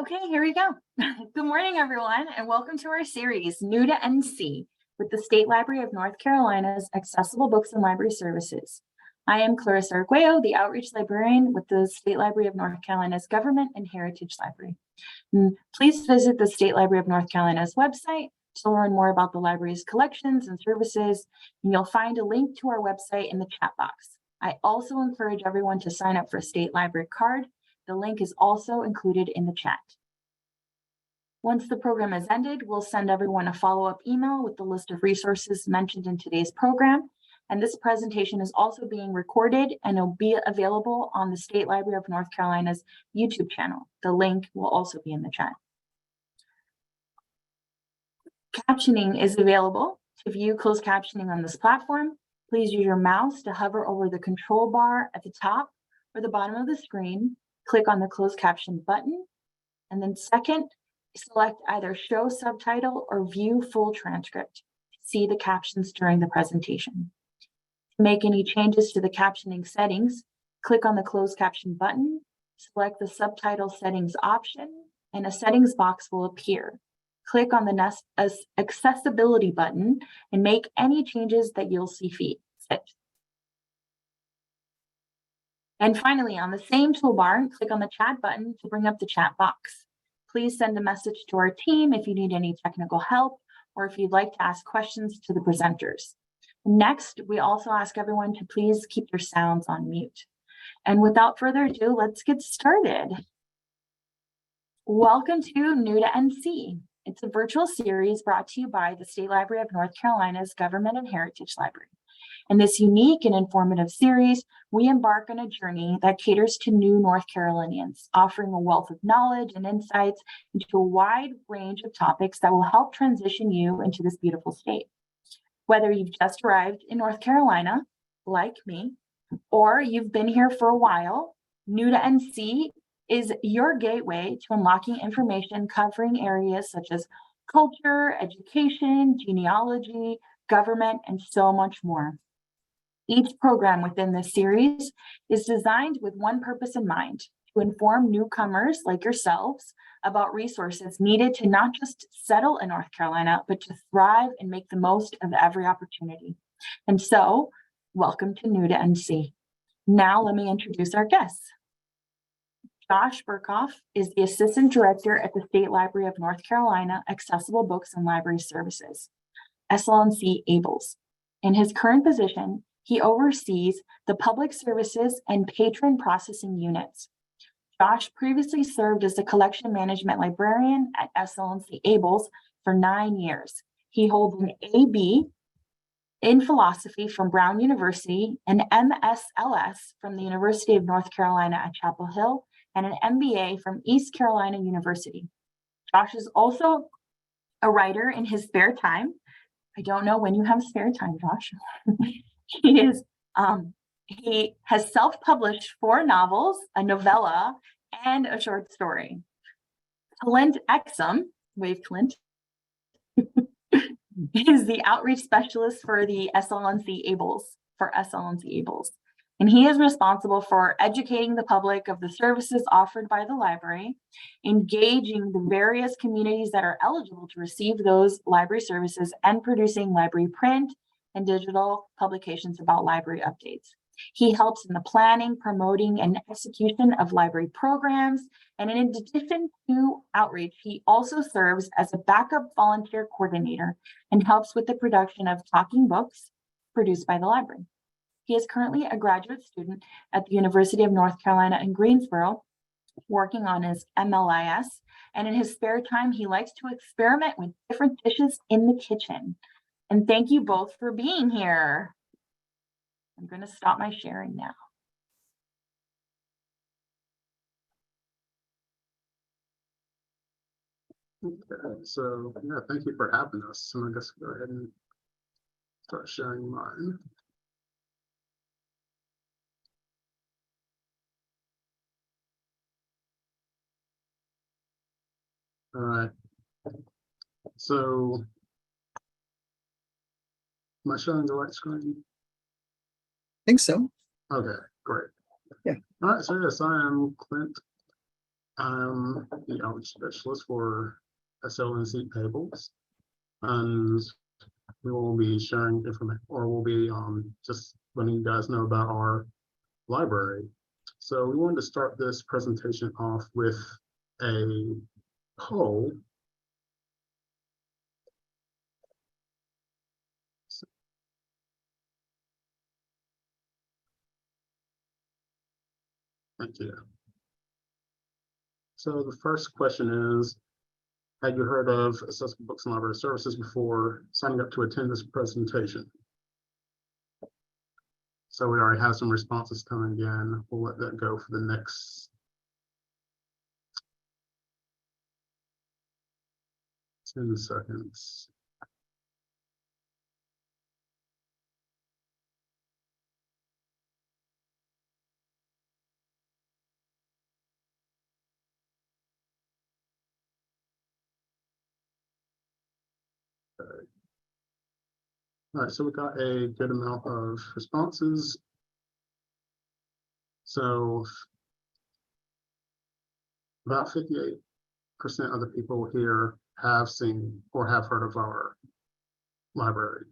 Okay, here we go. Good morning, everyone, and welcome to our series, New to NC, with the State Library of North Carolina's Accessible Books and Library Services. I am Clarissa Arguello, the Outreach Librarian with the State Library of North Carolina's Government and Heritage Library. Please visit the State Library of North Carolina's website to learn more about the library's collections and services, and you'll find a link to our website in the chat box. I also encourage everyone to sign up for a State Library card. The link is also included in the chat. Once the program is ended, we'll send everyone a follow-up email with the list of resources mentioned in today's program. And this presentation is also being recorded and will be available on the State Library of North Carolina's YouTube channel. The link will also be in the chat. Captioning is available. To view closed captioning on this platform, please use your mouse to hover over the control bar at the top or the bottom of the screen. Click on the closed caption button, and then second, select either show subtitle or view full transcript to see the captions during the presentation. To make any changes to the captioning settings, click on the closed caption button, select the subtitle settings option, and a settings box will appear. Click on the accessibility button and make any changes that you'll see fit. And finally, on the same toolbar, click on the chat button to bring up the chat box. Please send a message to our team if you need any technical help or if you'd like to ask questions to the presenters. Next, we also ask everyone to please keep their sounds on mute. And without further ado, let's get started. Welcome to New to NC. It's a virtual series brought to you by the State Library of North Carolina's Government and Heritage Library. In this unique and informative series, we embark on a journey that caters to new North Carolinians, offering a wealth of knowledge and insights into a wide range of topics that will help transition you into this beautiful state. Whether you've just arrived in North Carolina, like me, or you've been here for a while, New to NC is your gateway to unlocking information covering areas such as culture, education, genealogy, government, and so much more. Each program within this series is designed with one purpose in mind: to inform newcomers like yourselves about resources needed to not just settle in North Carolina, but to thrive and make the most of every opportunity. And so, welcome to New to NC. Now, let me introduce our guests. Josh Burkhoff is the Assistant Director at the State Library of North Carolina Accessible Books and Library Services, SLNC ABLES. In his current position, he oversees the public services and patron processing units. Josh previously served as the collection management librarian at SLNC ABLES for 9 years. He holds an AB in philosophy from Brown University, an MSLS from the University of North Carolina at Chapel Hill, and an MBA from East Carolina University. Josh is also a writer in his spare time. I don't know when you have spare time, Josh. He has self-published 4 novels, a novella, and a short story. Clint Exum, wave Clint, is the outreach specialist for the SLNC ABLES, and he is responsible for educating the public of the services offered by the library, engaging the various communities that are eligible to receive those library services, and producing library print and digital publications about library updates. He helps in the planning, promoting, and execution of library programs. And in addition to outreach, he also serves as a backup volunteer coordinator and helps with the production of talking books produced by the library. He is currently a graduate student at the University of North Carolina in Greensboro, working on his MLIS. And in his spare time, he likes to experiment with different dishes in the kitchen. And thank you both for being here. I'm going to stop my sharing now. Okay, so yeah, thank you for having us. I'm going to go ahead and start sharing mine. All right. So, am I showing the right screen? I think so. Okay, great. Yeah. All right, so yes, I am Clint I'm the outreach specialist for SLNC tables, and we will be sharing information, or we'll be just letting you guys know about our library. So we wanted to start this presentation off with a poll. Thank you. So the first question is, had you heard of Accessible Books and Library Services before signing up to attend this presentation? So we already have some responses coming in. We'll let that go for the next 10 seconds. All right, so we got a good amount of responses. So about 58% of the people here have seen or have heard of our library.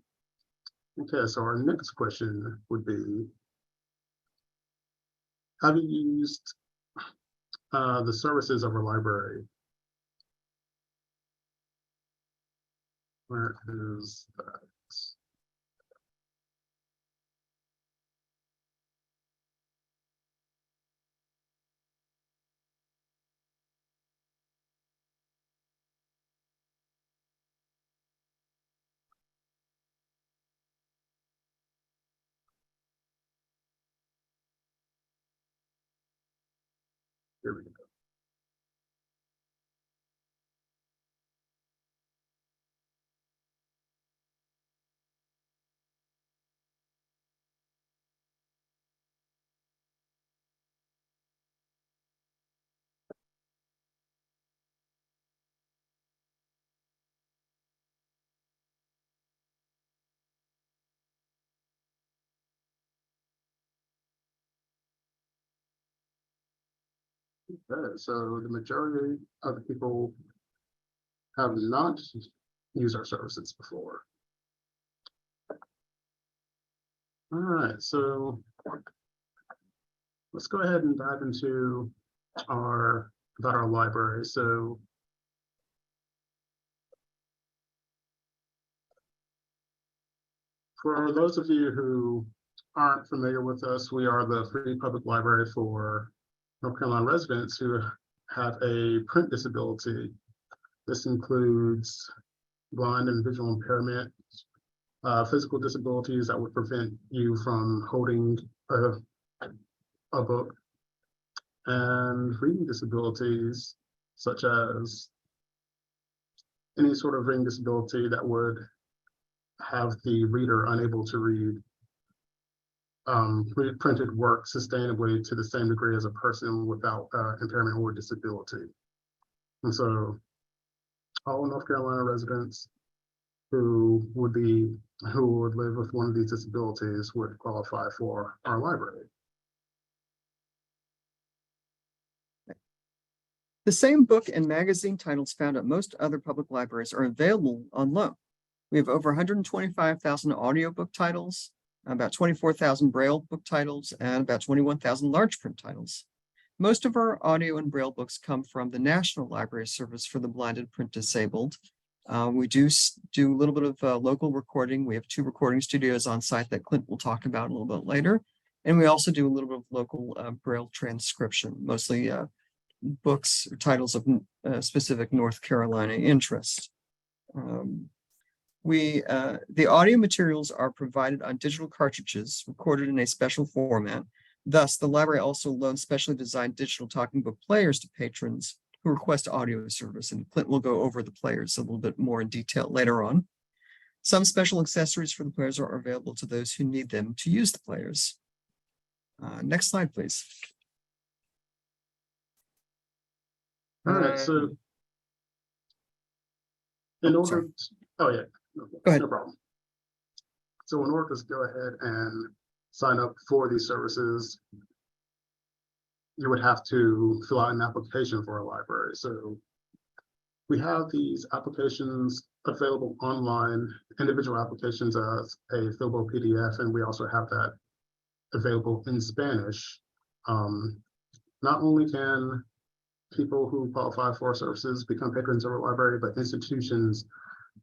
Okay, so our next question would be, have you used the services of our library? Where is that? Here we go. Okay, so the majority of the people have not used our services before. All right, so let's go ahead and dive into about our library. So for those of you who aren't familiar with us, we are the free public library for North Carolina residents who have a print disability. This includes blind and visual impairment, physical disabilities that would prevent you from holding a book, and reading disabilities, such as any sort of reading disability that would have the reader unable to read printed work sustainably to the same degree as a person without impairment or disability. And so all North Carolina residents who would live with one of these disabilities would qualify for our library. The same book and magazine titles found at most other public libraries are available on loan. We have over 125,000 audiobook titles, about 24,000 Braille book titles, and about 21,000 large print titles. Most of our audio and Braille books come from the National Library Service for the Blind and Print Disabled. We do a little bit of local recording. We have 2 recording studios on site that Clint will talk about a little bit later. And we also do a little bit of local Braille transcription, mostly books or titles of specific North Carolina interest. The audio materials are provided on digital cartridges recorded in a special format. Thus, the library also loans specially designed digital talking book players to patrons who request audio service, and Clint will go over the players a little bit more in detail later on. Some special accessories for the players are available to those who need them to use the players. Next slide, please. All right, so in order, oh yeah, Go ahead. no problem. So in order to go ahead and sign up for these services, you would have to fill out an application for a library. So we have these applications available online, individual applications as a fillable PDF, and we also have that available in Spanish. Not only can people who qualify for services become patrons of a library, but institutions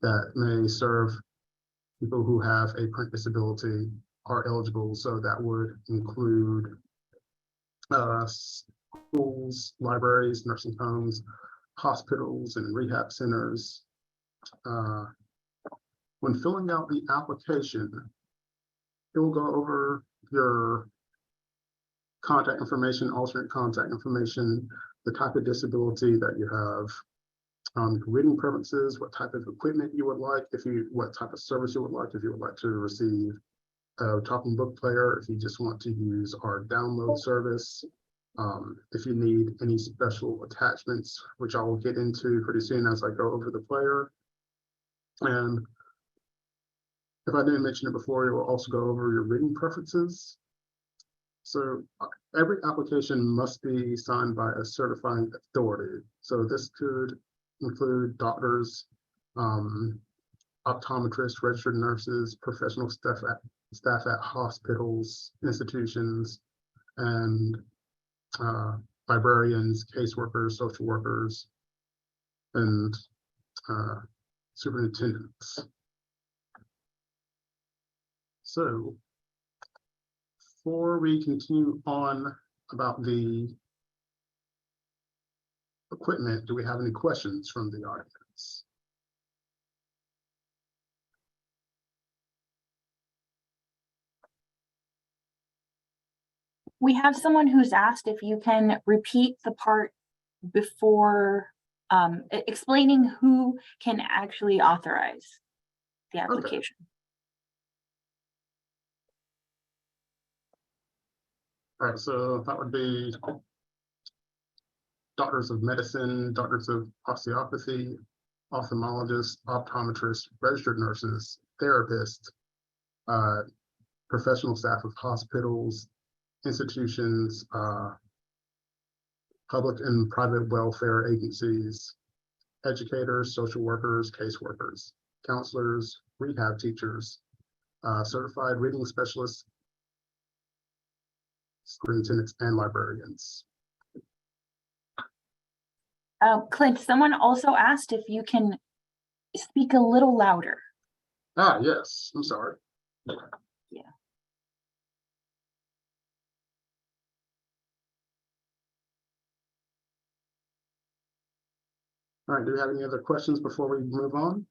that may serve people who have a print disability are eligible. So that would include schools, libraries, nursing homes, hospitals, and rehab centers. When filling out the application, it will go over your contact information, alternate contact information, the type of disability that you have, reading preferences, what type of equipment you would like, what type of service you would like, if you would like to receive a talking book player, if you just want to use our download service, if you need any special attachments, which I will get into pretty soon as I go over the player. And if I didn't mention it before, it will also go over your reading preferences. So every application must be signed by a certifying authority. So this could include doctors, optometrists, registered nurses, professional staff at hospitals, institutions, and librarians, caseworkers, social workers, and superintendents. So before we continue on about the equipment, do we have any questions from the audience? We have someone who's asked if you can repeat the part before explaining who can actually authorize the application. All right, so that would be doctors of medicine, doctors of osteopathy, ophthalmologists, optometrists, registered nurses, therapists, professional staff of hospitals, institutions, public and private welfare agencies, educators, social workers, caseworkers, counselors, rehab teachers, certified reading specialists, superintendents, and librarians. Clint, someone also asked if you can speak a little louder. Ah, yes, I'm sorry. Yeah. All right, do we have any other questions before we move on?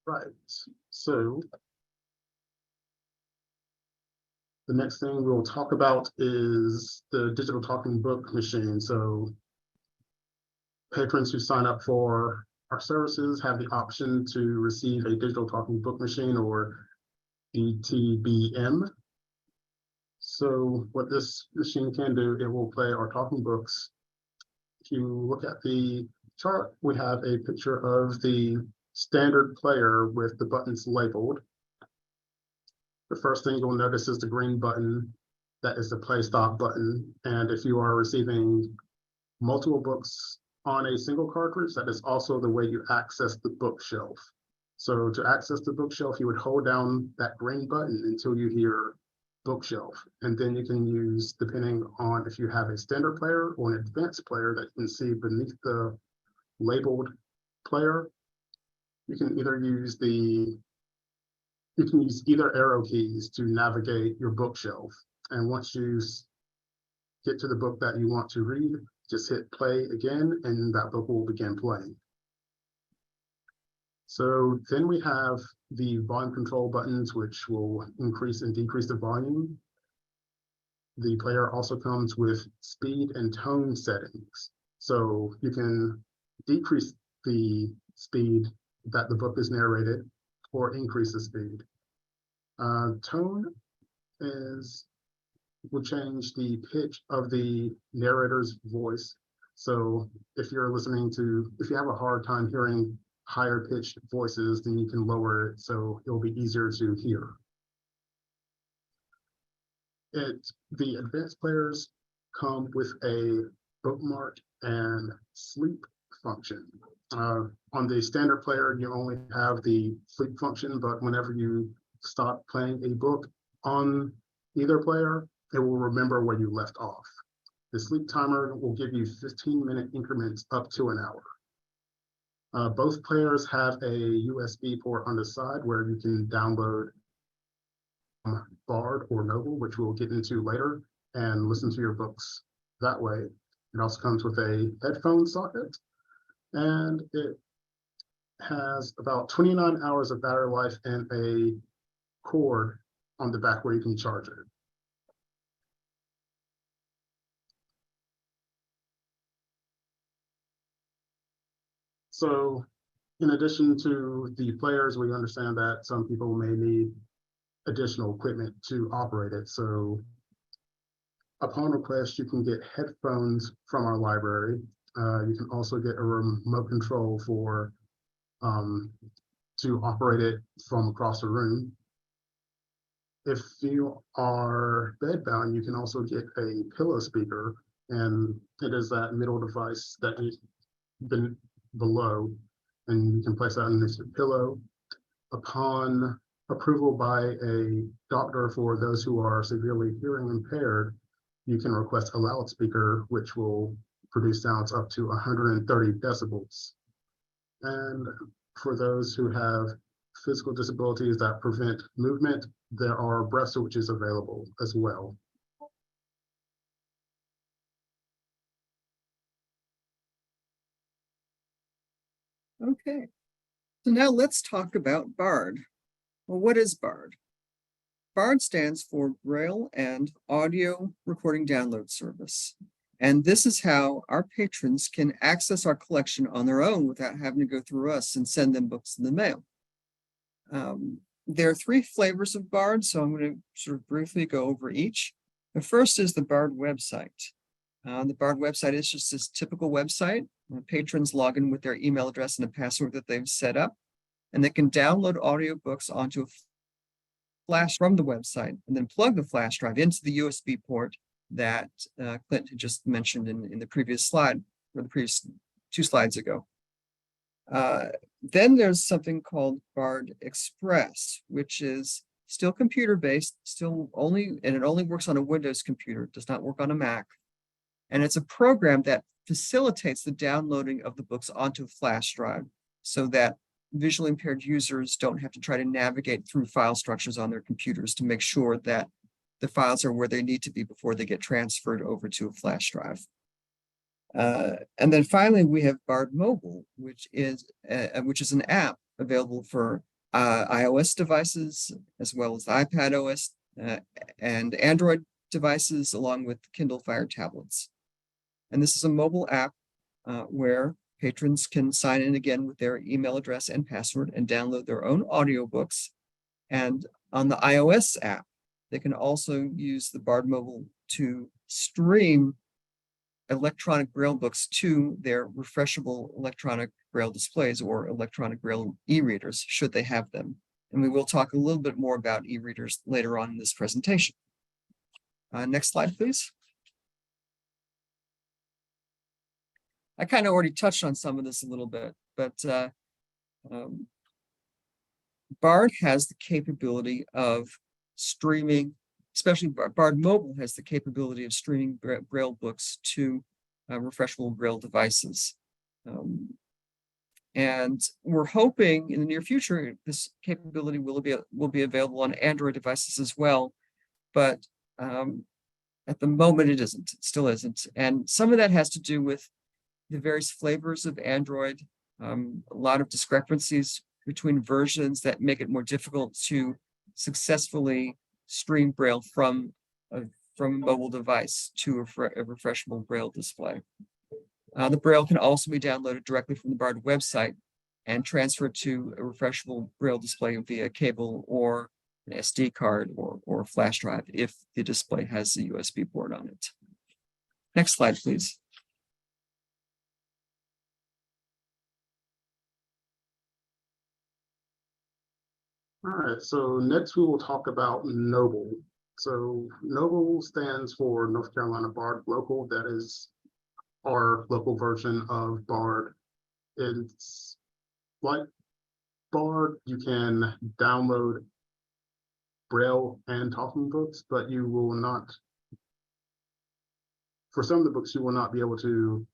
Right, so the next thing we'll talk about is the digital talking book machine. So patrons who sign up for our services have the option to receive a digital talking book machine, or DTBM. So what this machine can do, it will play our talking books. If you look at the chart, we have a picture of the standard player with the buttons labeled. The first thing you'll notice is the green button. That is the play stop button. And if you are receiving multiple books on a single cartridge, that is also the way you access the bookshelf. So to access the bookshelf, you would hold down that green button until you hear bookshelf. And then you can use, depending on if you have a standard player or an advanced player that you can see beneath the labeled player, you can use either arrow keys to navigate your bookshelf. And once you get to the book that you want to read, just hit play again, and that book will begin playing. So then we have the volume control buttons, which will increase and decrease the volume. The player also comes with speed and tone settings. So you can decrease the speed that the book is narrated or increase the speed. Tone will change the pitch of the narrator's voice. So if you have a hard time hearing higher pitched voices, then you can lower it so it'll be easier to hear. The advanced players come with a bookmark and sleep function. On the standard player, you only have the sleep function, but whenever you stop playing a book on either player, it will remember where you left off. The sleep timer will give you 15-minute increments up to an hour. Both players have a USB port on the side where you can download Bard or Noble, which we'll get into later, and listen to your books that way. It also comes with a headphone socket, and it has about 29 hours of battery life and a cord on the back where you can charge it. So in addition to the players, we understand that some people may need additional equipment to operate it. So upon request, you can get headphones from our library. You can also get a remote control for to operate it from across the room. If you are bedbound, you can also get a pillow speaker, and it is that middle device that is below, and you can place that underneath your pillow. Upon approval by a doctor for those who are severely hearing impaired, you can request a loudspeaker, which will produce sounds up to 130 decibels. And for those who have physical disabilities that prevent movement, there are breath switches available as well. Okay, so now let's talk about BARD. Well, what is BARD? BARD stands for Braille and Audio Recording Download Service. And this is how our patrons can access our collection on their own without having to go through us and send them books in the mail. There are 3 flavors of BARD, so I'm going to sort of briefly go over each. The first is the BARD website. The BARD website is just this typical website. Patrons log in with their email address and a password that they've set up, and they can download audiobooks onto a flash from the website and then plug the flash drive into the USB port that Clint had just mentioned in the previous slide, or the previous 2 slides ago. Then there's something called BARD Express, which is still computer-based, and it only works on a Windows computer, it does not work on a Mac. And it's a program that facilitates the downloading of the books onto a flash drive so that visually impaired users don't have to try to navigate through file structures on their computers to make sure that the files are where they need to be before they get transferred over to a flash drive. And then finally, we have BARD Mobile, which is an app available for iOS devices, as well as iPad OS and Android devices, along with Kindle Fire tablets. And this is a mobile app where patrons can sign in again with their email address and password and download their own audiobooks. And on the iOS app, they can also use the BARD Mobile to stream electronic Braille books to their refreshable electronic Braille displays or electronic Braille e-readers, should they have them. And we will talk a little bit more about e-readers later on in this presentation. Next slide, please. I kind of already touched on some of this a little bit, but BARD has the capability of streaming, especially BARD Mobile has the capability of streaming Braille books to refreshable Braille devices. And we're hoping in the near future, this capability will be available on Android devices as well. But at the moment, it still isn't. And some of that has to do with the various flavors of Android, a lot of discrepancies between versions that make it more difficult to successfully stream Braille from a mobile device to a refreshable Braille display. The Braille can also be downloaded directly from the BARD website and transferred to a refreshable Braille display via cable or an SD card or a flash drive if the display has a USB port on it. Next slide, please. Next slide, please. All right, so next we will talk about Noble. So Noble stands for North Carolina Bard Local. That is our local version of Bard. It's like Bard, you can download Braille and talking books, but you will not, for some of the books, you will not be able to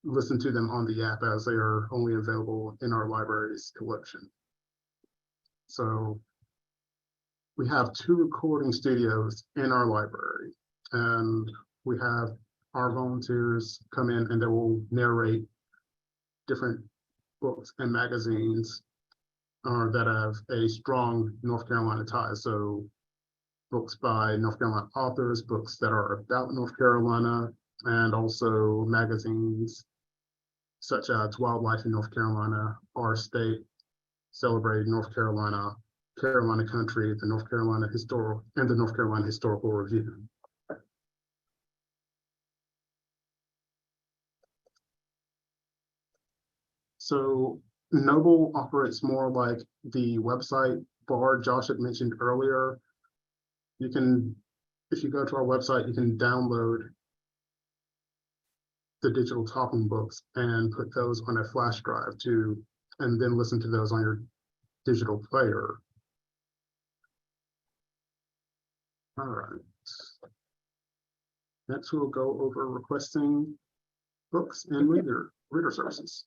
listen to them on the app as they are only available in our library's collection. So we have 2 recording studios in our library, and we have our volunteers come in and they will narrate different books and magazines that have a strong North Carolina tie. So books by North Carolina authors, books that are about North Carolina, and also magazines such as Wildlife in North Carolina, Our State, Celebrate North Carolina, Carolina Country, the North Carolina Historical, and the North Carolina Historical Review. So Noble operates more like the website Bard Josh had mentioned earlier. You can, if you go to our website, you can download the digital talking books and put those on a flash drive to, and then listen to those on your digital player. All right. Next, we'll go over requesting books and reader services.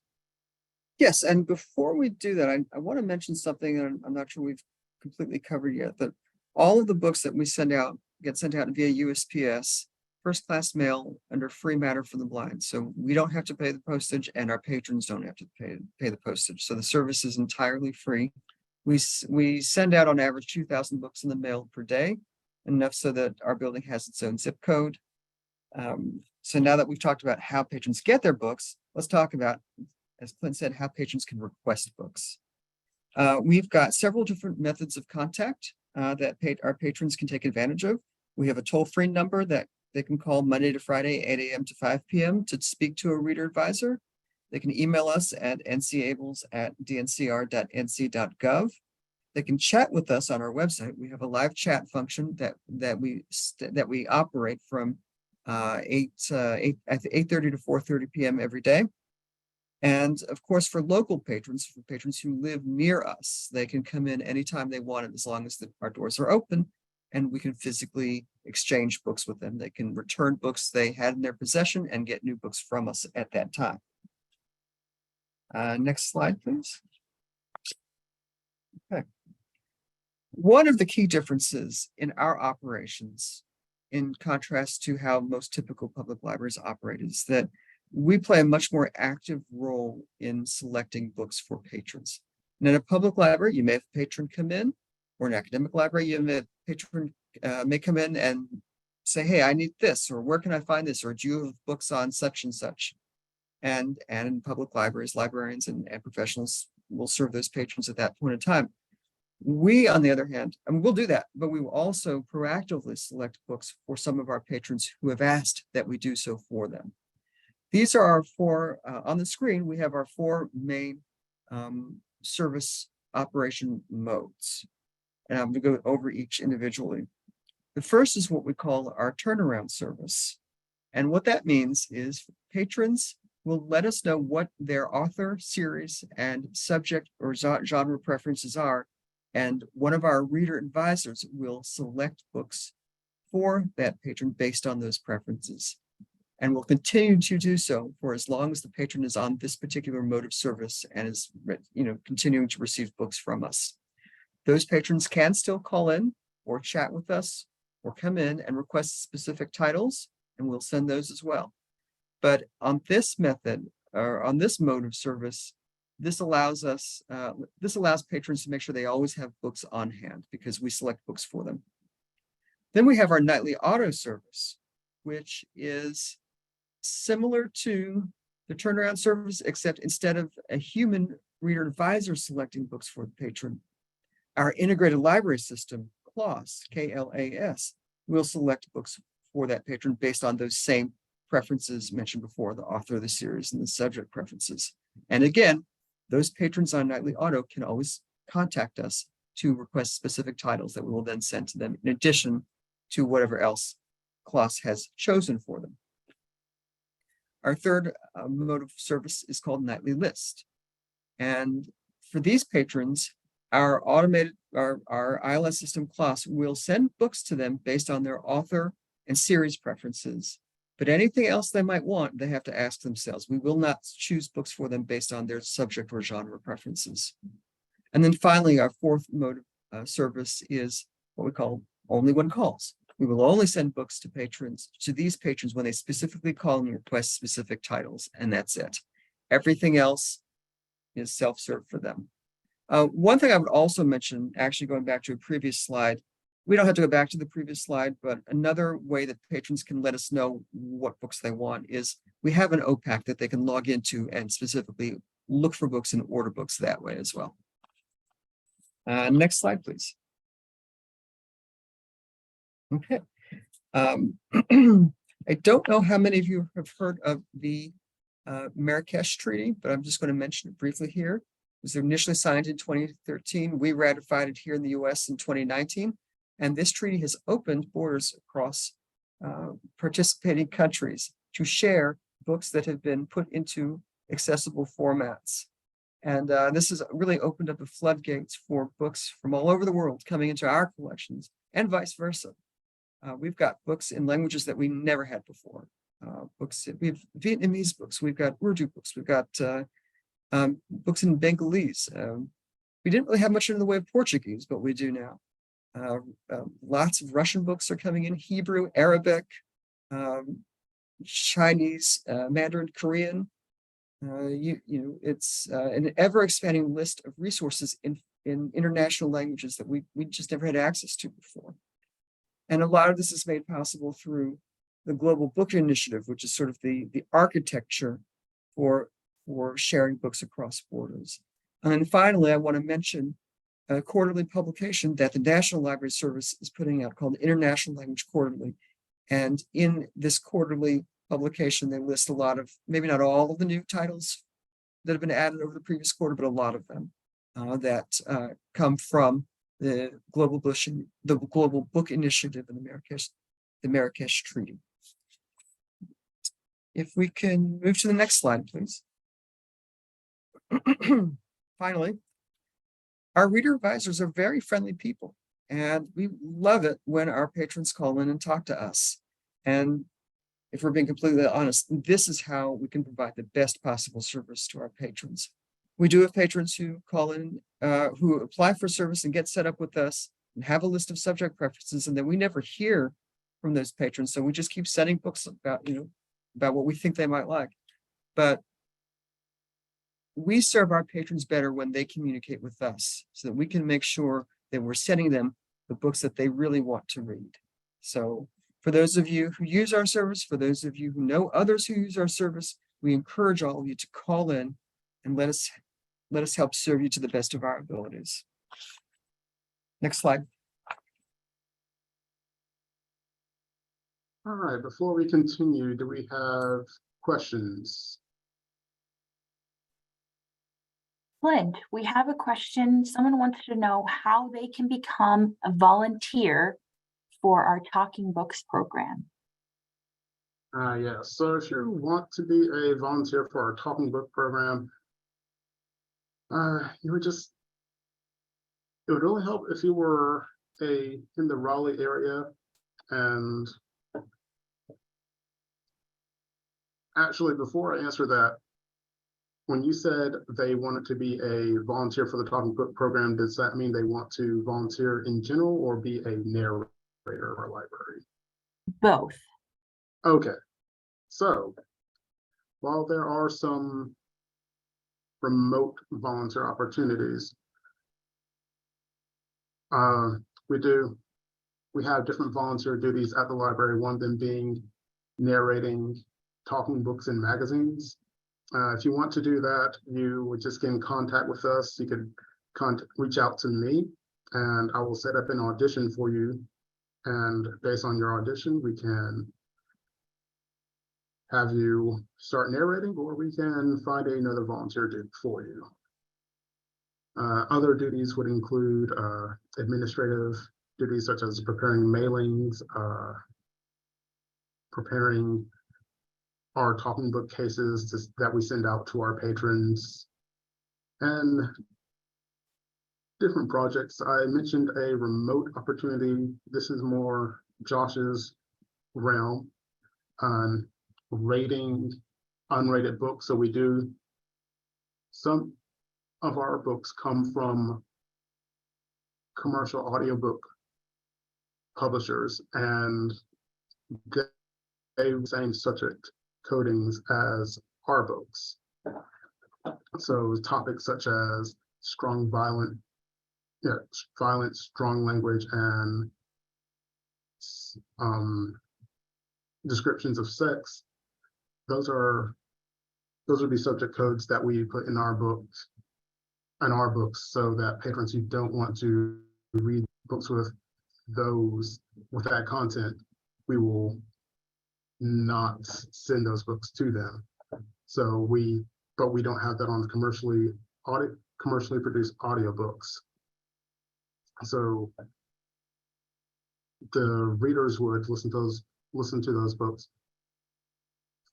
Yes, and before we do that, I want to mention something that I'm not sure we've completely covered yet, that all of the books that we send out get sent out via USPS, first class mail under free matter for the blind. So we don't have to pay the postage and our patrons don't have to pay the postage. So the service is entirely free. We send out on average 2,000 books in the mail per day, enough so that our building has its own zip code. So now that we've talked about how patrons get their books, let's talk about, as Clint said, how patrons can request books. We've got several different methods of contact that our patrons can take advantage of. We have a toll-free number that they can call Monday to Friday, 8 a.m. to 5 p.m. to speak to a reader advisor. They can email us at ncables@dncr.nc.gov. They can chat with us on our website. We have a live chat function that we operate from 8:30 to 4:30 p.m. every day. And of course, for local patrons, for patrons who live near us, they can come in anytime they want it, as long as our doors are open and we can physically exchange books with them. They can return books they had in their possession and get new books from us at that time. Next slide, please. Okay. One of the key differences in our operations, in contrast to how most typical public libraries operate, is that we play a much more active role in selecting books for patrons. And in a public library, you may have a patron come in, or an academic library, you may have a patron may come in and say, hey, I need this, or where can I find this, or do you have books on such and such? And in public libraries, librarians and professionals will serve those patrons at that point in time. We, on the other hand, and we'll do that, but we will also proactively select books for some of our patrons who have asked that we do so for them. These are our 4, on the screen, we have our 4 main service operation modes. And I'm going to go over each individually. The first is what we call our turnaround service. And what that means is patrons will let us know what their author, series, and subject or genre preferences are. And one of our reader advisors will select books for that patron based on those preferences. And will continue to do so for as long as the patron is on this particular mode of service and is, continuing to receive books from us. Those patrons can still call in or chat with us or come in and request specific titles, and we'll send those as well. But on this method, or on this mode of service, this allows patrons to make sure they always have books on hand because we select books for them. Then we have our nightly auto service, which is similar to the turnaround service, except instead of a human reader advisor selecting books for the patron, our integrated library system, KLAS, K-L-A-S, will select books for that patron based on those same preferences mentioned before, the author of the series and the subject preferences. And again, those patrons on Nightly Auto can always contact us to request specific titles that we will then send to them in addition to whatever else CLOS has chosen for them. Our third mode of service is called Nightly List. And for these patrons, our ILS system CLOS will send books to them based on their author and series preferences. But anything else they might want, they have to ask themselves. We will not choose books for them based on their subject or genre preferences. And then finally, our fourth mode of service is what we call only when calls. We will only send books to these patrons when they specifically call and request specific titles, and that's it. Everything else is self-serve for them. One thing I would also mention, actually going back to a previous slide, we don't have to go back to the previous slide, but another way that patrons can let us know what books they want is we have an OPAC that they can log into and specifically look for books and order books that way as well. Next slide, please. Okay. I don't know how many of you have heard of the Marrakesh Treaty, but I'm just going to mention it briefly here. It was initially signed in 2013. We ratified it here in the US in 2019. And this treaty has opened borders across participating countries to share books that have been put into accessible formats. And this has really opened up the floodgates for books from all over the world coming into our collections and vice versa. We've got books in languages that we never had before. We have Vietnamese books, we've got Urdu books, we've got books in Bengalese. We didn't really have much in the way of Portuguese, but we do now. Lots of Russian books are coming in, Hebrew, Arabic, Chinese, Mandarin, Korean. It's an ever-expanding list of resources in international languages that we just never had access to before. And a lot of this is made possible through the Global Book Initiative, which is sort of the architecture for sharing books across borders. And then finally, I want to mention a quarterly publication that the National Library Service is putting out called International Language Quarterly. And in this quarterly publication, they list a lot of, maybe not all of the new titles that have been added over the previous quarter, but a lot of them that come from the Global Book Initiative and the Marrakesh Treaty. If we can move to the next slide, please. Finally, our reader advisors are very friendly people, and we love it when our patrons call in and talk to us. And if we're being completely honest, this is how we can provide the best possible service to our patrons. We do have patrons who call in, who apply for service and get set up with us and have a list of subject preferences, and then we never hear from those patrons. So we just keep sending books about, about what we think they might like. But we serve our patrons better when they communicate with us so that we can make sure that we're sending them the books that they really want to read. So for those of you who use our service, for those of you who know others who use our service, we encourage all of you to call in and let us help serve you to the best of our abilities. Next slide. All right, before we continue, do we have questions? Clint, we have a question. Someone wants to know how they can become a volunteer for our Talking Books program. Yes, so if you want to be a volunteer for our Talking Book program, it would really help if you were in the Raleigh area. And actually, before I answer that, when you said they wanted to be a volunteer for the Talking Book program, does that mean they want to volunteer in general or be a narrator or library? Both. Okay, so while there are some remote volunteer opportunities, we have different volunteer duties at the library, one of them being narrating talking books in magazines. If you want to do that, you would just get in contact with us. You could reach out to me and I will set up an audition for you. And based on your audition, we can have you start narrating, or we can find another volunteer duty for you. Other duties would include administrative duties such as preparing mailings, preparing our talking book cases that we send out to our patrons, and different projects. I mentioned a remote opportunity. This is more Josh's realm on rating unrated books. So we do, some of our books come from commercial audiobook publishers, and they have the same subject codings as our books. So topics such as violence, strong language, and descriptions of sex. Those would be subject codes that we put in our books, so that patrons who don't want to read books with that content, we will not send those books to them. So but we don't have that on the commercially produced audiobooks. So the readers would listen to those books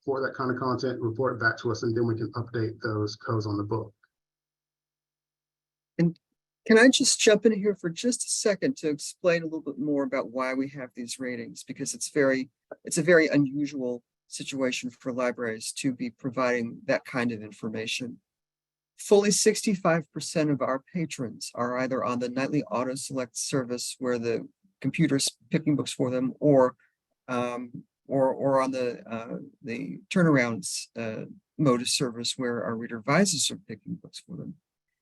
for that kind of content, report back to us, and then we can update those codes on the book. And can I just jump in here for just a second to explain a little bit more about why we have these ratings? Because it's a very unusual situation for libraries to be providing that kind of information. Fully 65% of our patrons are either on the nightly auto select service where the computer's picking books for them, or on the turnarounds mode of service where our reader advisors are picking books for them.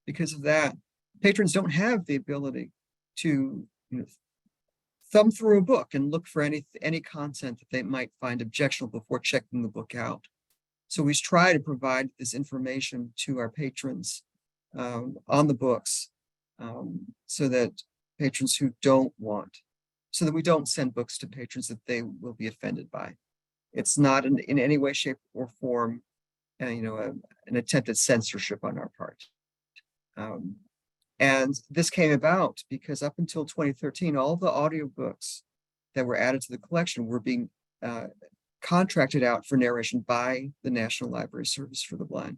Because of that, patrons don't have the ability to thumb through a book and look for any content that they might find objectionable before checking the book out. So we try to provide this information to our patrons on the books, so that patrons who don't want, so that we don't send books to patrons that they will be offended by. It's not in any way, shape, or form, an attempt at censorship on our part. And this came about because up until 2013, all the audiobooks that were added to the collection were being contracted out for narration by the National Library Service for the Blind.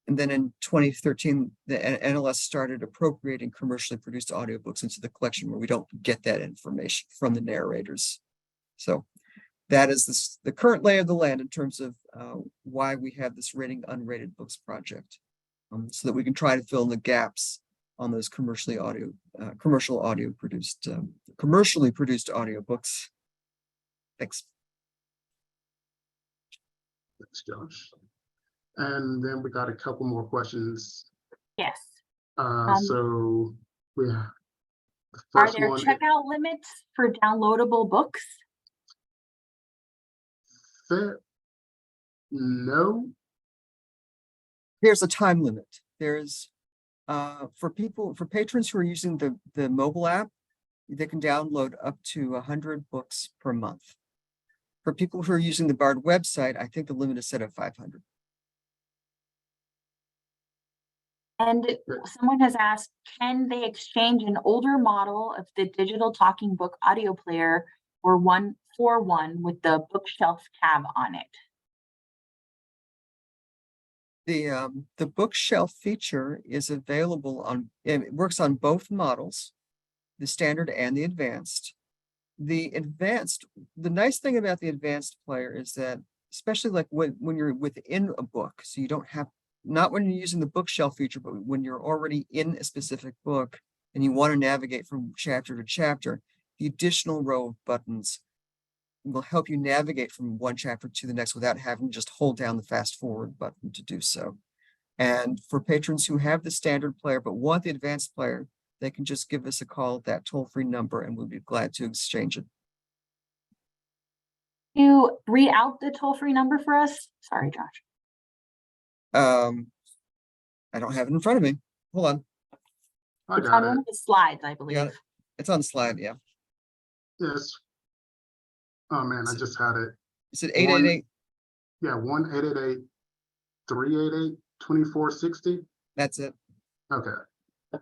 And then in 2013, the NLS started appropriating commercially produced audiobooks into the collection where we don't get that information from the narrators. So that is the current lay of the land in terms of why we have this rating unrated books project, so that we can try to fill in the gaps on those commercially produced audiobooks. Thanks. Thanks, Josh. And then we got a couple more questions. Yes. So we have the Are first there one. checkout limits for downloadable books? No. There's a time limit. There's for patrons who are using the mobile app, they can download up to 100 books per month. For people who are using the BARD website, I think the limit is set at 500. And someone has asked, can they exchange an older model of the digital talking book audio player for one with the bookshelf tab on it? The bookshelf feature is available on, it works on both models, the standard and the advanced. The nice thing about the advanced player is that, especially like when you're within a book, so you don't have, not when you're using the bookshelf feature, but when you're already in a specific book and you want to navigate from chapter to chapter, the additional row of buttons will help you navigate from one chapter to the next without having to just hold down the fast forward button to do so. And for patrons who have the standard player but want the advanced player, they can just give us a call at that toll-free number and we'll be glad to exchange it. You read out the toll-free number for us? Sorry, Josh. I don't have it in front of me. Hold on. It's on one of the slides, I believe. Yeah, it's on the slide, yeah. Yes. Oh man, I just had it. Is it 888? Yeah, 1-888-388-2460. That's it. Okay.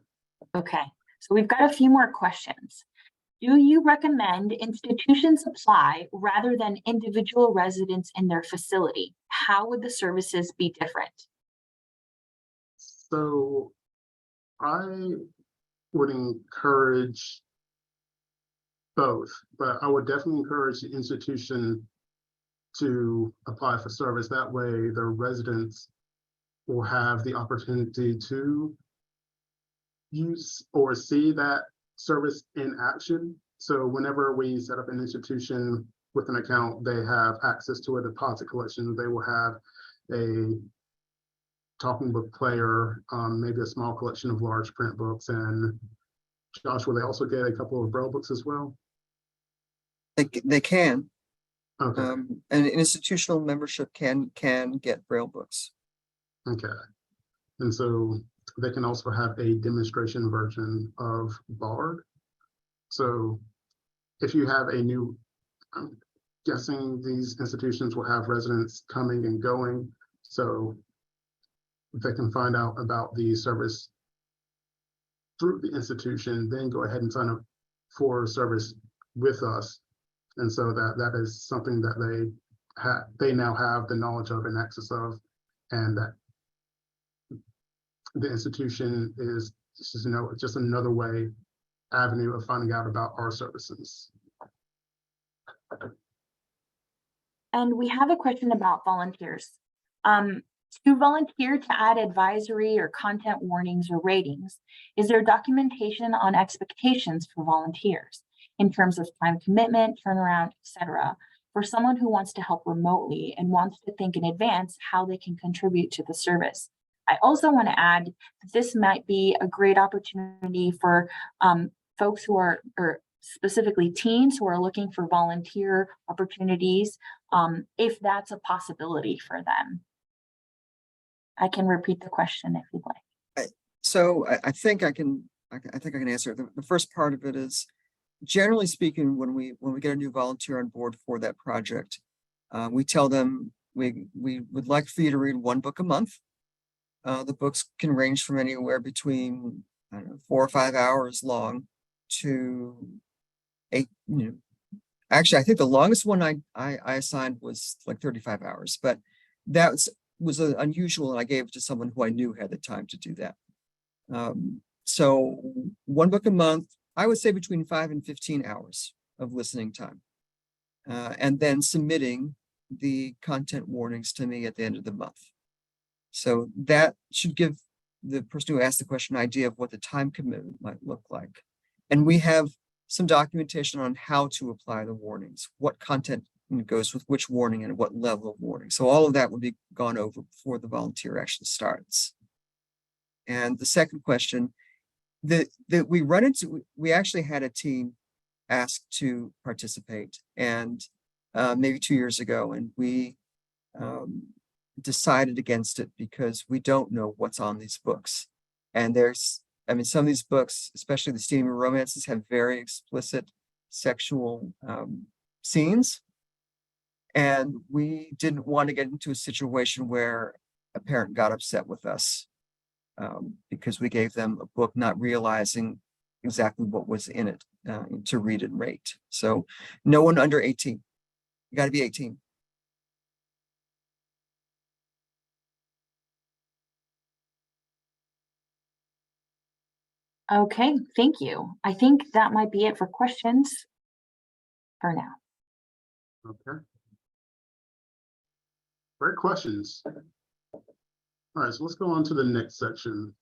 Okay, so we've got a few more questions. Do you recommend institutions apply rather than individual residents in their facility? How would the services be different? So I would encourage both, but I would definitely encourage the institution to apply for service. That way the residents will have the opportunity to use or see that service in action. So whenever we set up an institution with an account, they have access to a deposit collection. They will have a talking book player, maybe a small collection of large print books. And Josh, will they also get a couple of Braille books as well? They can. Okay, And institutional membership can get Braille books. okay. And so they can also have a demonstration version of Bard. So if you have a new, I'm guessing these institutions will have residents coming and going. So they can find out about the service through the institution, then go ahead and sign up for service with us. And so that is something that they now have the knowledge of and access of, and that the institution is just another avenue of finding out about our services. And we have a question about volunteers. To volunteer to add advisory or content warnings or ratings, is there documentation on expectations for volunteers in terms of time commitment, turnaround, etc., for someone who wants to help remotely and wants to think in advance how they can contribute to the service? I also want to add that this might be a great opportunity for folks who are, or specifically teens who are looking for volunteer opportunities, if that's a possibility for them. I can repeat the question if you'd like. So I think I can answer it. The first part of it is, generally speaking, when we get a new volunteer on board for that project, we tell them we would like for you to read one book a month. The books can range from anywhere between 4 or 5 hours long to 8. Actually, I think the longest one I assigned was like 35 hours, but that was unusual, and I gave it to someone who I knew had the time to do that. So one book a month, I would say between 5 and 15 hours of listening time, and then submitting the content warnings to me at the end of the month. So that should give the person who asked the question an idea of what the time commitment might look like. And we have some documentation on how to apply the warnings, what content goes with which warning and what level of warning. So all of that will be gone over before the volunteer actually starts. And the second question that we run into, we actually had a team asked to participate, and maybe 2 years ago, and we decided against it because we don't know what's on these books. And some of these books, especially the steamy romances, have very explicit sexual scenes. And we didn't want to get into a situation where a parent got upset with us because we gave them a book not realizing exactly what was in it to read and rate. So no one under 18. You got to be 18. Okay, thank you. I think that might be it for questions for now. Okay. Great questions. All right, so let's go on to the next section.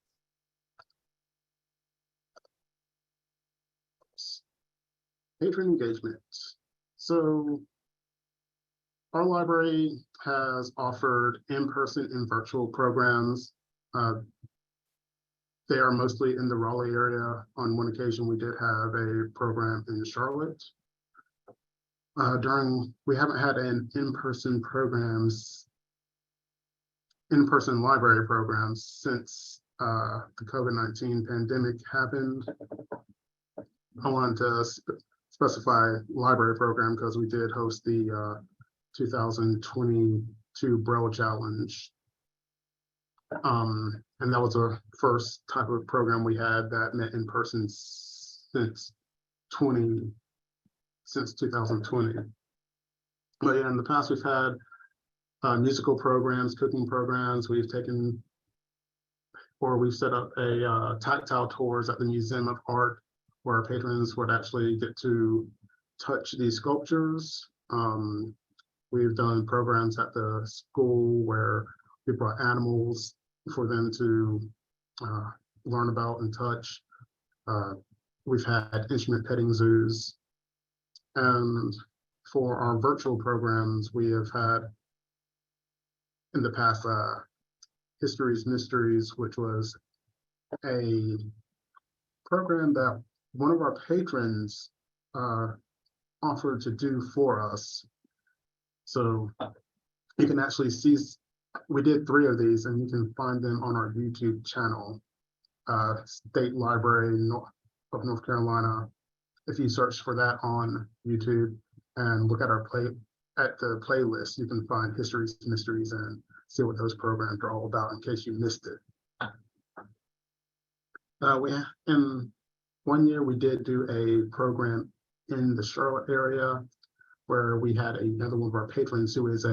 Patron engagement. So our library has offered in-person and virtual programs. They are mostly in the Raleigh area. On one occasion, we did have a program in Charlotte. We haven't had an in-person library programs since the COVID-19 pandemic happened. I wanted to specify library program because we did host the 2022 Braille Challenge And that was the first type of program we had that met in person since 2020. But yeah, in the past we've had musical programs, cooking programs. We've set up a tactile tours at the Museum of Art where our patrons would actually get to touch these sculptures. We've done programs at the school where we brought animals for them to learn about and touch. We've had instrument petting zoos. And for our virtual programs, we have had in the past History's Mysteries, which was a program that one of our patrons offered to do for us. So you can actually see, we did 3 of these and you can find them on our YouTube channel, State Library of North Carolina. If you search for that on YouTube and look at the playlist, you can find History's Mysteries and see what those programs are all about in case you missed it. In 1 year, we did do a program in the Charlotte area where we had another one of our patrons who is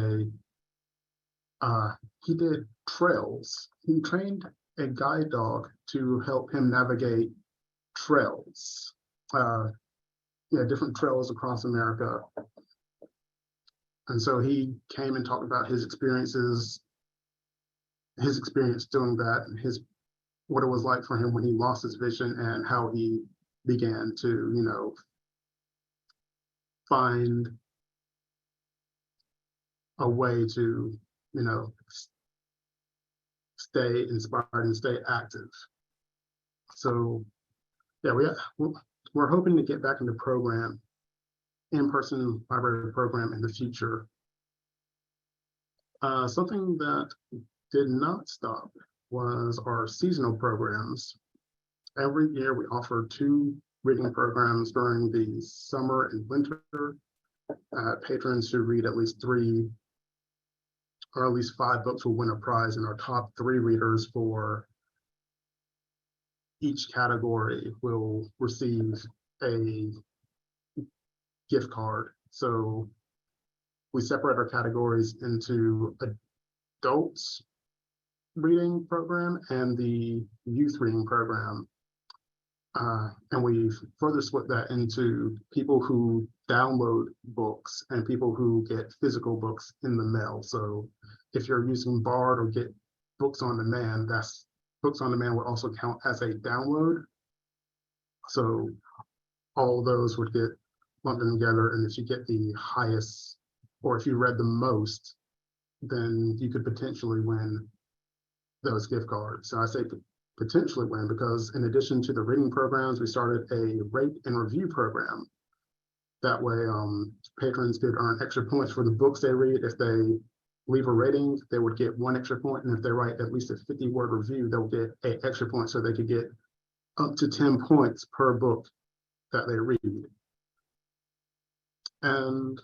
he did trails. He trained a guide dog to help him navigate trails. Different trails across America. And so he came and talked about his experience doing that, and what it was like for him when he lost his vision and how he began to, find a way to, stay inspired and stay active. So yeah, we're hoping to get back into in-person library program in the future. Something that did not stop was our seasonal programs. Every year we offer 2 reading programs during the summer and winter. Patrons who read at least 3 or at least 5 books will win a prize, and our top 3 readers for each category will receive a gift card. So we separate our categories into adults reading program and the youth reading program. And we've further split that into people who download books and people who get physical books in the mail. So if you're using Bard or get books on demand, books on demand would also count as a download. So all those would get lumped in together. And if you get the highest, or if you read the most, then you could potentially win those gift cards. So I say potentially win because in addition to the reading programs, we started a rate and review program. That way, patrons could earn extra points for the books they read. If they leave a rating, they would get 1 extra point, and if they write at least a 50-word review, they'll get an extra point, so they could get up to 10 points per book that they read. And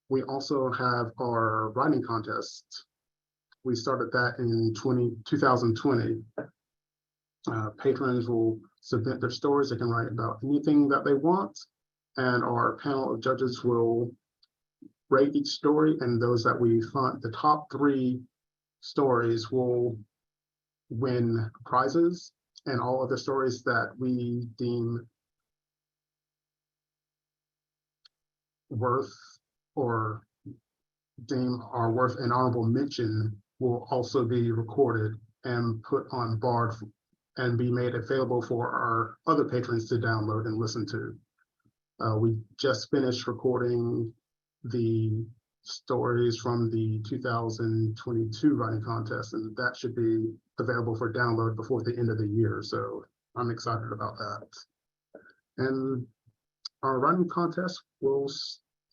we also have our writing contest. We started that in 2020. Patrons will submit their stories. They can write about anything that they want, and our panel of judges will rate each story, and those that we find, the top 3 stories will win prizes, and all other stories that we deem worth or deem are worth an honorable mention will also be recorded and put on Bard and be made available for our other patrons to download and listen to. We just finished recording the stories from the 2022 writing contest, and that should be available for download before the end of the year. So I'm excited about that. And our writing contest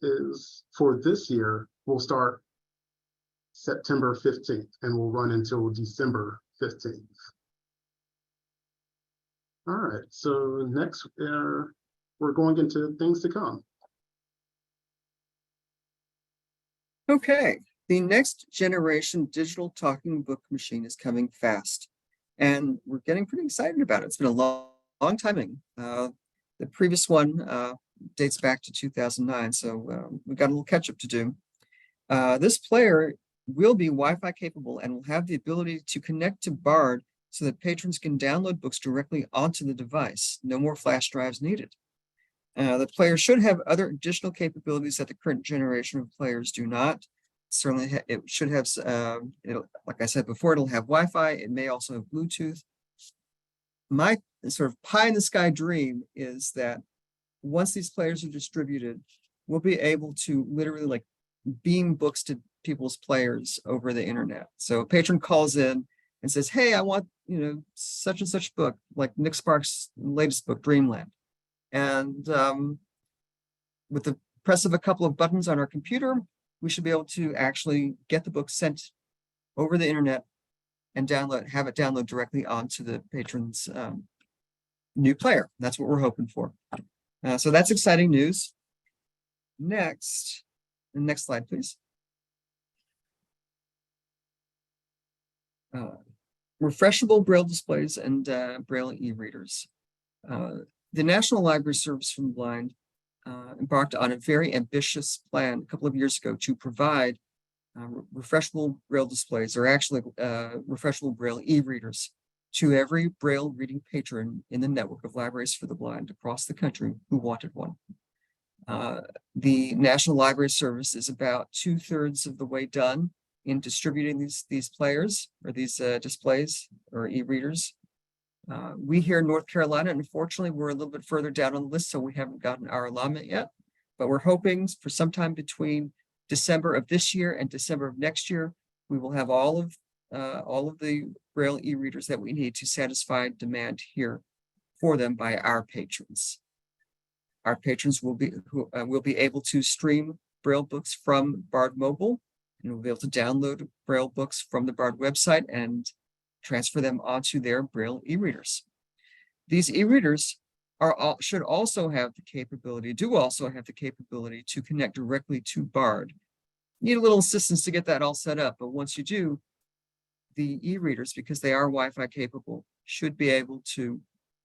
is for this year will start September 15th and will run until December 15th. All right, so next we're going into things to come. Okay, The next generation digital talking book machine is coming fast, and we're getting pretty excited about it. It's been a long timing. The previous one dates back to 2009, so we've got a little catch up to do. This player will be Wi-Fi capable and will have the ability to connect to Bard so that patrons can download books directly onto the device. No more flash drives needed. The player should have other additional capabilities that the current generation of players do not. Certainly, it should have, like I said before, it'll have Wi-Fi. It may also have Bluetooth. My sort of pie in the sky dream is that once these players are distributed, we'll be able to literally like beam books to people's players over the internet. So a patron calls in and says, hey, I want, such and such book, like Nick Sparks' latest book, Dreamland. And with the press of a couple of buttons on our computer, we should be able to actually get the book sent over the internet and have it download directly onto the patron's new player. That's what we're hoping for. So that's exciting news. Next slide, please. Refreshable Braille displays and Braille e-readers. The National Library Service for the Blind embarked on a very ambitious plan a couple of years ago to provide refreshable Braille displays, or actually refreshable Braille e-readers, to every Braille reading patron in the network of libraries for the blind across the country who wanted one. The National Library Service is about 2/3 of the way done in distributing these players, or these displays or e-readers. We here in North Carolina, unfortunately, we're a little bit further down on the list, so we haven't gotten our allotment yet, but we're hoping for sometime between December of this year and December of next year, we will have all of the Braille e-readers that we need to satisfy demand here for them by our patrons. Our patrons will be able to stream Braille books from Bard Mobile, and we'll be able to download Braille books from the Bard website and transfer them onto their Braille e-readers. These e-readers should also have the capability, to connect directly to Bard. You need a little assistance to get that all set up, but once you do, the e-readers, because they are Wi-Fi capable, should be able to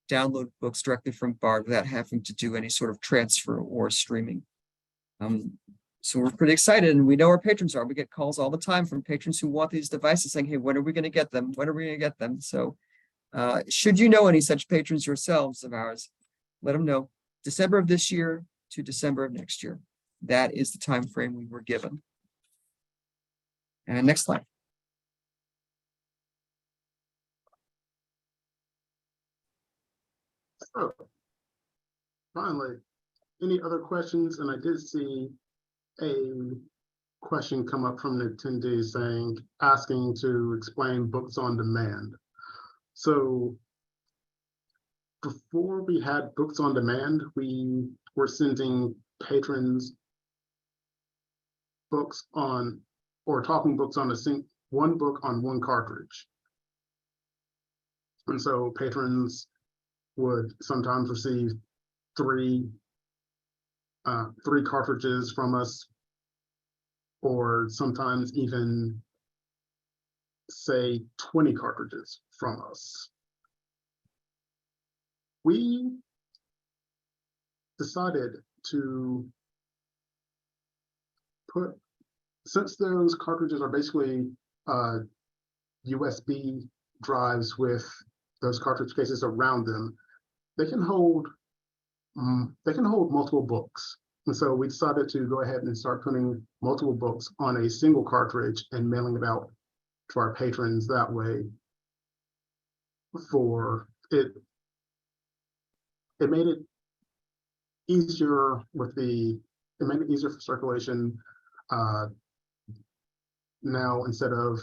download books directly from Bard without having to do any sort of transfer or streaming. So we're pretty excited, and we know our patrons are. We get calls all the time from patrons who want these devices saying, hey, when are we going to get them? When are we going to get them? So should you know any such patrons yourselves of ours, let them know. December of this year to December of next year. That is the time frame we were given. And next slide. So, finally, any other questions? And I did see a question come up from an attendee asking to explain books on demand. So before we had books on demand, we were sending patrons books on, or talking books on one book on one cartridge. And so patrons would sometimes receive three cartridges from us, or sometimes even say 20 cartridges from us. We decided to since those cartridges are basically USB drives with those cartridge cases around them, they can hold multiple books. And so we decided to go ahead and start putting multiple books on a single cartridge and mailing it out to our patrons that way. It made it easier for circulation. Now, instead of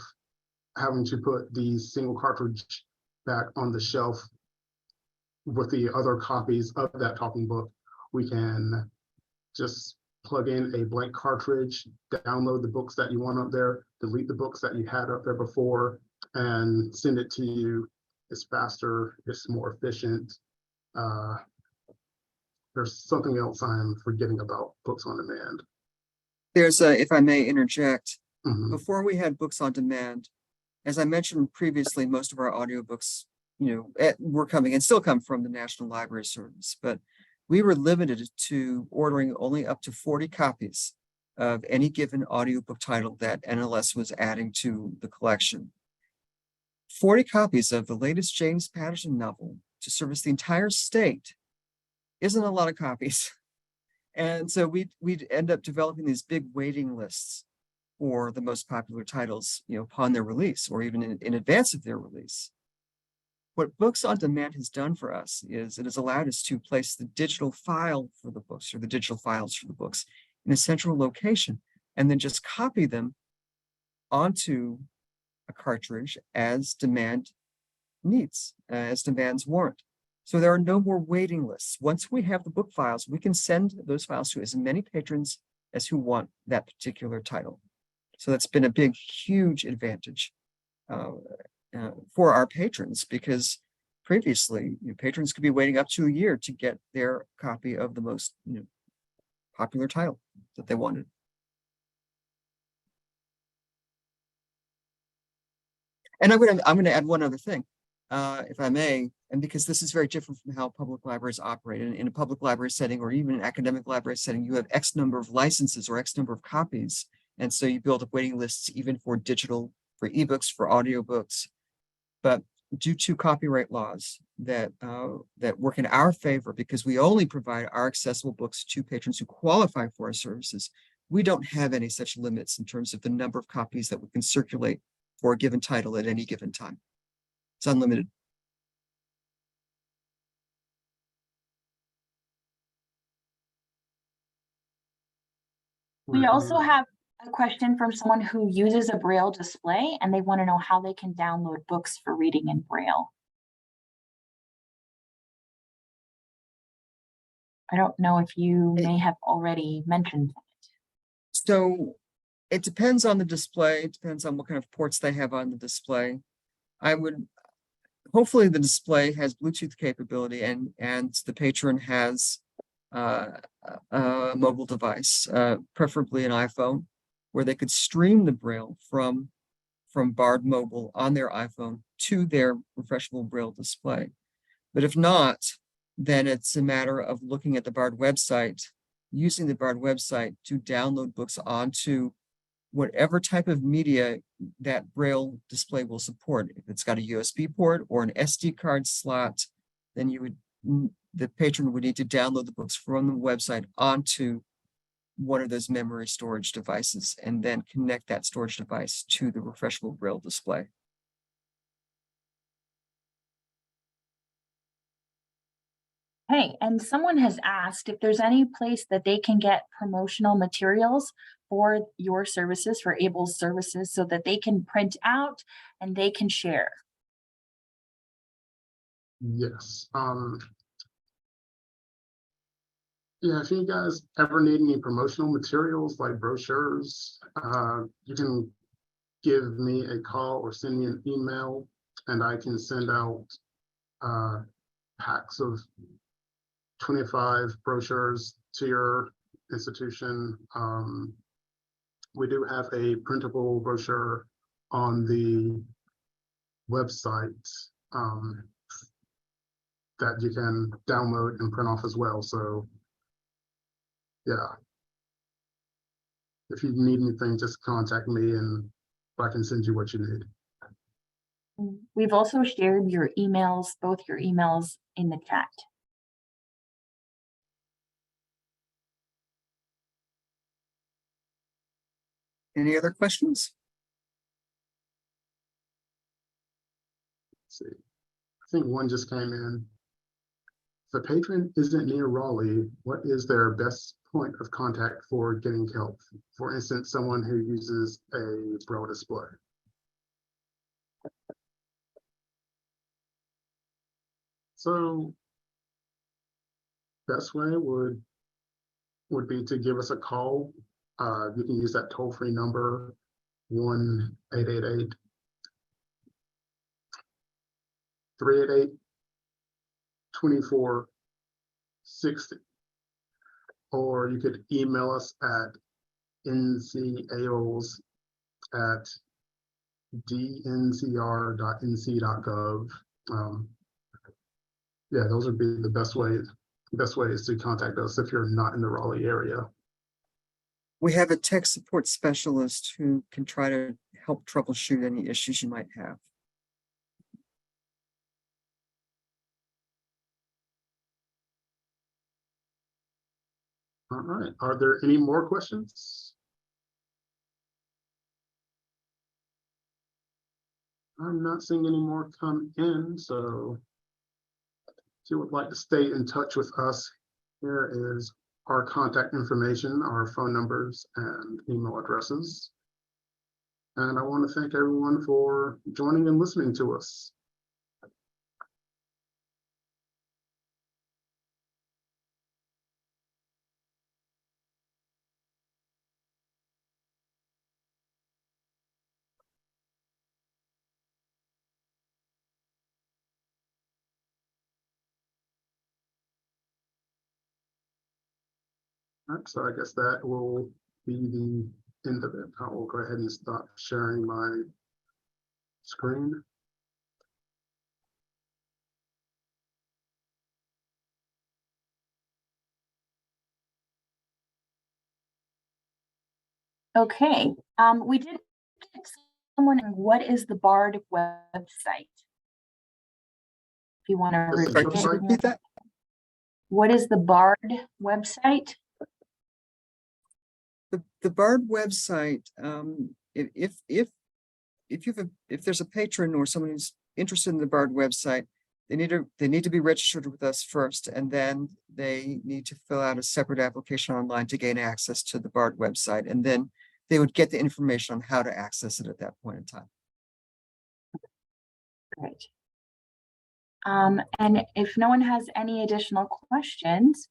having to put the single cartridge back on the shelf with the other copies of that talking book, we can just plug in a blank cartridge, download the books that you want up there, delete the books that you had up there before, and send it to you. It's faster, it's more efficient. There's something else I'm forgetting about books on demand. There's if I may interject, Mhm. Before we had books on demand, as I mentioned previously, most of our audiobooks, were coming and still come from the National Library Service, but we were limited to ordering only up to 40 copies of any given audiobook title that NLS was adding to the collection. 40 copies of the latest James Patterson novel to service the entire state isn't a lot of copies. And so we'd end up developing these big waiting lists for the most popular titles, upon their release or even in advance of their release. What Books on Demand has done for us is it has allowed us to place the digital file for the books or the digital files for the books in a central location and then just copy them onto a cartridge as demand needs, as demands warrant. So there are no more waiting lists. Once we have the book files, we can send those files to as many patrons as who want that particular title. So that's been a big, huge advantage for our patrons, because previously patrons could be waiting up to a year to get their copy of the most popular title that they wanted. And I'm gonna add one other thing, if I may, and because this is very different from how public libraries operate. In a public library setting or even an academic library setting, you have X number of licenses or X number of copies. And so you build up waiting lists even for digital, for ebooks, for audiobooks. But due to copyright laws that work in our favor, because we only provide our accessible books to patrons who qualify for our services, we don't have any such limits in terms of the number of copies that we can circulate for a given title at any given time. It's unlimited. We also have a question from someone who uses a Braille display and they want to know how they can download books for reading in Braille. I don't know if you may have already mentioned that. So it depends on the display. It depends on what kind of ports they have on the display. Hopefully the display has Bluetooth capability and the patron has a mobile device, preferably an iPhone, where they could stream the Braille from Bard Mobile on their iPhone to their refreshable Braille display. But if not, then it's a matter of looking at the Bard website, using the Bard website to download books onto whatever type of media that Braille display will support. If it's got a USB port or an SD card slot, then the patron would need to download the books from the website onto one of those memory storage devices and then connect that storage device to the refreshable Braille display. Hey, and someone has asked if there's any place that they can get promotional materials for your services, for Able's services, so that they can print out and they can share. Yes. Yeah, if you guys ever need any promotional materials like brochures, you can give me a call or send me an email and I can send out packs of 25 brochures to your institution. We do have a printable brochure on the website that you can download and print off as well. So yeah, if you need anything, just contact me and I can send you what you need. We've also shared your emails, both your emails in the chat. Any other questions? Let's see, I think one just came in. If a patron isn't near Raleigh, what is their best point of contact for getting help? For instance, someone who uses a Braille display. So best way would be to give us a call. You can use that toll-free number, 1-888-388-2460, or you could email us at ncales at dncr.nc.gov. Yeah, those would be the best ways to contact us if you're not in the Raleigh area. We have a tech support specialist who can try to help troubleshoot any issues you might have. All right, are there any more questions? I'm not seeing any more come in, so if you would like to stay in touch with us, here is our contact information, our phone numbers and email addresses. And I want to thank everyone for joining and listening to us. All right, so I guess that will be the end of it. I will go ahead and stop sharing my screen. Okay, we did get someone, what is the BARD website? If you want to This is repeat the site. Repeat that. What is the BARD website? The BARD website, if there's a patron or someone who's interested in the BARD website, they need to be registered with us first, and then they need to fill out a separate application online to gain access to the BARD website, and then they would get the information on how to access it at that point in time. Great. And if no one has any additional questions,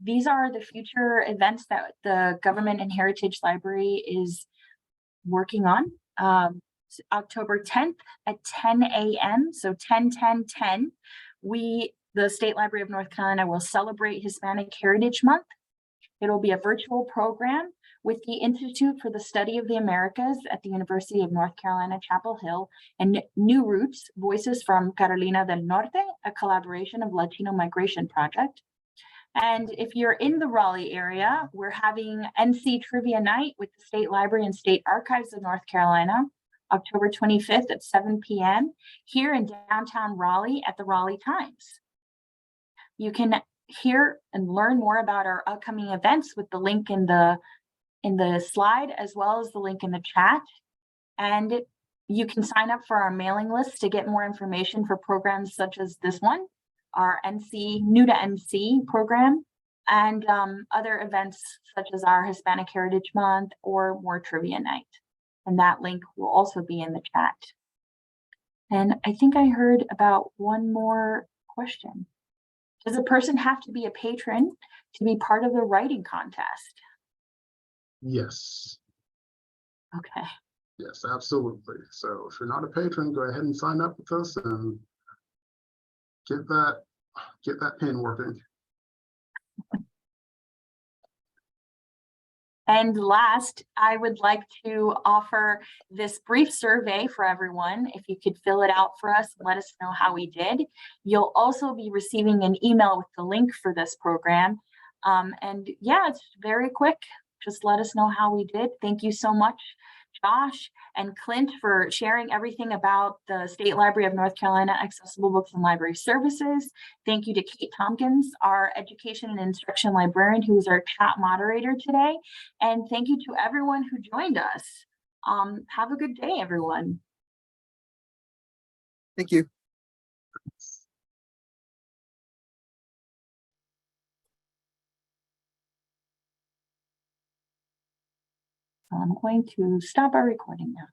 these are the future events that the Government and Heritage Library is working on. October 10th at 10 a.m. So 10, the State Library of North Carolina will celebrate Hispanic Heritage Month. It'll be a virtual program with the Institute for the Study of the Americas at the University of North Carolina, Chapel Hill, and New Roots, Voices from Carolina del Norte, a collaboration of Latino Migration Project. And if you're in the Raleigh area, we're having NC Trivia Night with the State Library and State Archives of North Carolina, October 25th at 7 p.m. here in downtown Raleigh at the Raleigh Times. You can hear and learn more about our upcoming events with the link in the slide, as well as the link in the chat. And you can sign up for our mailing list to get more information for programs such as this one, our New to NC program, and other events such as our Hispanic Heritage Month or more Trivia Night. And that link will also be in the chat. And I think I heard about one more question. Does a person have to be a patron to be part of the writing contest? Yes. Okay. Yes, absolutely. So if you're not a patron, go ahead and sign up with us and get that pen working. And last, I would like to offer this brief survey for everyone. If you could fill it out for us, let us know how we did. You'll also be receiving an email with the link for this program. And yeah, it's very quick. Just let us know how we did. Thank you so much, Josh and Clint, for sharing everything about the State Library of North Carolina Accessible Books and Library Services. Thank you to Kate Tompkins, our Education and Instruction Librarian, who is our chat moderator today. And thank you to everyone who joined us. Have a good day, everyone. Thank you. I'm going to stop our recording now.